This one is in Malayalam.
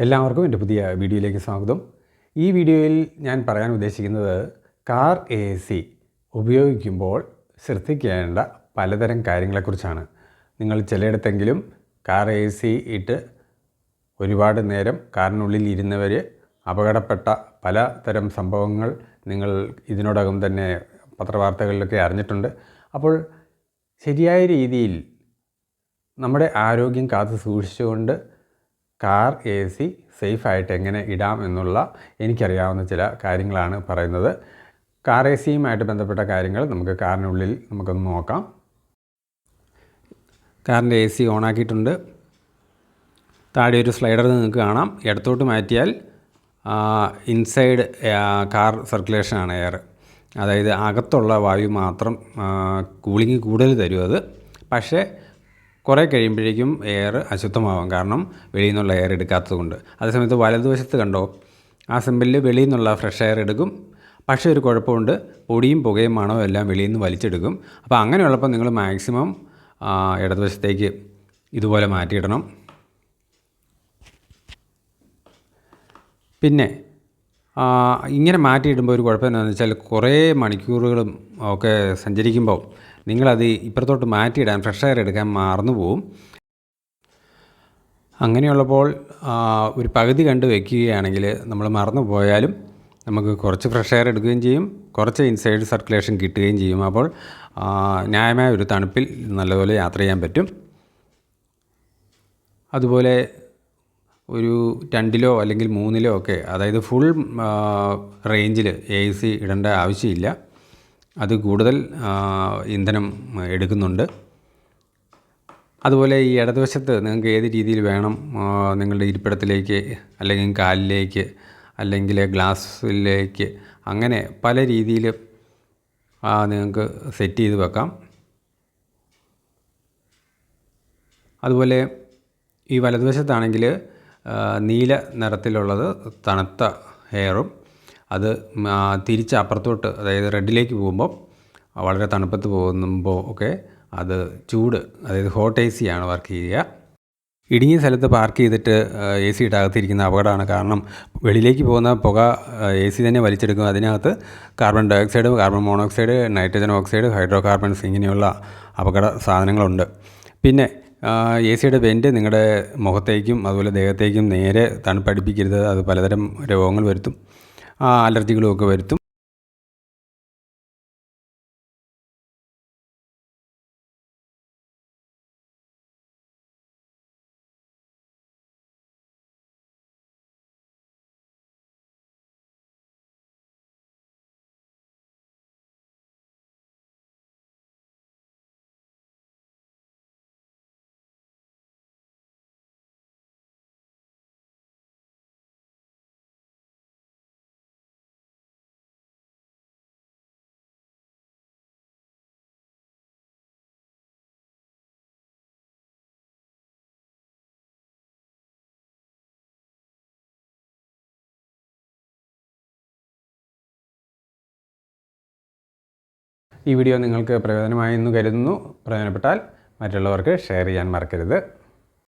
എല്ലാവർക്കും എൻ്റെ പുതിയ വീഡിയോയിലേക്ക് സ്വാഗതം. ഈ വീഡിയോയിൽ ഞാൻ പറയാൻ ഉദ്ദേശിക്കുന്നത് കാർ AC ഉപയോഗിക്കുമ്പോൾ ശ്രദ്ധിക്കേണ്ട പലതരം കാര്യങ്ങളെക്കുറിച്ചാണ്. നിങ്ങൾ ചിലയിടത്തെങ്കിലും കാർ AC ഇട്ട് ഒരുപാട് നേരം കാറിനുള്ളിൽ ഇരുന്നവർ അപകടപ്പെട്ട പലതരം സംഭവങ്ങൾ നിങ്ങൾ ഇതിനോടകം തന്നെ പത്രവാർത്തകളിലൊക്കെ അറിഞ്ഞിട്ടുണ്ട്. അപ്പോൾ ശരിയായ രീതിയിൽ നമ്മുടെ ആരോഗ്യം കാത്തു സൂക്ഷിച്ചുകൊണ്ട് കാർ AC സേഫായിട്ട് എങ്ങനെ ഇടാം എന്നുള്ള എനിക്കറിയാവുന്ന ചില കാര്യങ്ങളാണ് പറയുന്നത്. കാർ ACയുമായിട്ട് ബന്ധപ്പെട്ട കാര്യങ്ങൾ നമുക്ക് കാറിനുള്ളിൽ നമുക്കൊന്ന് നോക്കാം. കാറിൻ്റെ AC ഓണാക്കിയിട്ടുണ്ട്. താഴെ ഒരു സ്ലൈഡർ നിങ്ങൾക്ക് കാണാം. ഇടത്തോട്ട് മാറ്റിയാൽ ഇൻസൈഡ് കാർ സർക്കുലേഷനാണ് എയർ, അതായത് അകത്തുള്ള വായു മാത്രം കൂളിംഗ് കൂടുതൽ തരും അത്. പക്ഷേ കുറേ കഴിയുമ്പോഴേക്കും എയർ അശുദ്ധമാകും, കാരണം വെളിയിൽ നിന്നുള്ള എയർ എടുക്കാത്തത് കൊണ്ട്. അതേസമയത്ത് വലതുവശത്ത് കണ്ടോ, ആ സിമ്പിളിൽ വെളിയിൽ നിന്നുള്ള ഫ്രഷ് എയർ എടുക്കും. പക്ഷേ ഒരു കുഴപ്പമുണ്ട്, പൊടിയും പുകയും മണവും എല്ലാം വെളിയിൽ നിന്ന് വലിച്ചെടുക്കും. അപ്പോൾ അങ്ങനെയുള്ളപ്പോൾ നിങ്ങൾ മാക്സിമം ഇടതുവശത്തേക്ക് ഇതുപോലെ മാറ്റിയിടണം. പിന്നെ ഇങ്ങനെ മാറ്റിയിടുമ്പോൾ ഒരു കുഴപ്പം എന്താണെന്ന് വെച്ചാൽ കുറേ മണിക്കൂറുകളും ഒക്കെ സഞ്ചരിക്കുമ്പോൾ നിങ്ങളത് ഇപ്പുറത്തോട്ട് മാറ്റിയിടാൻ ഫ്രഷ് എയർ എടുക്കാൻ മറന്നു പോവും. അങ്ങനെയുള്ളപ്പോൾ ഒരു പകുതി കണ്ട് വയ്ക്കുകയാണെങ്കിൽ നമ്മൾ മറന്നു പോയാലും നമുക്ക് കുറച്ച് ഫ്രഷ് എയർ എടുക്കുകയും ചെയ്യും, കുറച്ച് ഇൻസൈഡ് സർക്കുലേഷൻ കിട്ടുകയും ചെയ്യും. അപ്പോൾ ന്യായമായ ഒരു തണുപ്പിൽ നല്ലപോലെ യാത്ര ചെയ്യാൻ പറ്റും. അതുപോലെ ഒരു 2ലോ അല്ലെങ്കിൽ 3ലോ ഒക്കെ, അതായത് ഫുൾ റേഞ്ചിൽ AC ഇടേണ്ട ആവശ്യമില്ല. അത് കൂടുതൽ ഇന്ധനം എടുക്കുന്നുണ്ട്. അതുപോലെ ഈ ഇടതുവശത്ത് നിങ്ങൾക്ക് ഏത് രീതിയിൽ വേണം, നിങ്ങളുടെ ഇരിപ്പിടത്തിലേക്ക് അല്ലെങ്കിൽ കാലിലേക്ക് അല്ലെങ്കിൽ ഗ്ലാസ്സിലേക്ക്, അങ്ങനെ പല രീതിയിൽ നിങ്ങൾക്ക് സെറ്റ് ചെയ്ത് വെക്കാം. അതുപോലെ ഈ വലതുവശത്താണെങ്കിൽ നീല നിറത്തിലുള്ളത് തണുത്ത എയറും, അത് തിരിച്ച് അപ്പുറത്തോട്ട്, അതായത് റെഡിലേക്ക് പോകുമ്പോൾ വളരെ തണുപ്പത്ത് പോകുമ്പോൾ ഒക്കെ അത് ചൂട്, അതായത് ഹോട്ട് AC ആണ് വർക്ക് ചെയ്യുക. ഇടുങ്ങിയ സ്ഥലത്ത് പാർക്ക് ചെയ്തിട്ട് AC ഇട്ടകത്തിരിക്കുന്ന അപകടമാണ്. കാരണം വെളിയിലേക്ക് പോകുന്ന പുക AC തന്നെ വലിച്ചെടുക്കും. അതിനകത്ത് carbon dioxide, carbon monoxide, nitrogen oxide, hydro carbons ഇങ്ങനെയുള്ള അപകട സാധനങ്ങളുണ്ട്. പിന്നെ AC വെൻ്റ് നിങ്ങളുടെ മുഖത്തേക്കും അതുപോലെ ദേഹത്തേക്കും നേരെ തണുപ്പടിപ്പിക്കരുത്. അത് പലതരം രോഗങ്ങൾ വരുത്തും, അലർജികളുമൊക്കെ വരുത്തും. ഈ വീഡിയോ നിങ്ങൾക്ക് പ്രയോജനമായി എന്ന് കരുതുന്നു. പ്രയോജനപ്പെട്ടാൽ മറ്റുള്ളവർക്ക് ഷെയർ ചെയ്യാൻ മറക്കരുത്.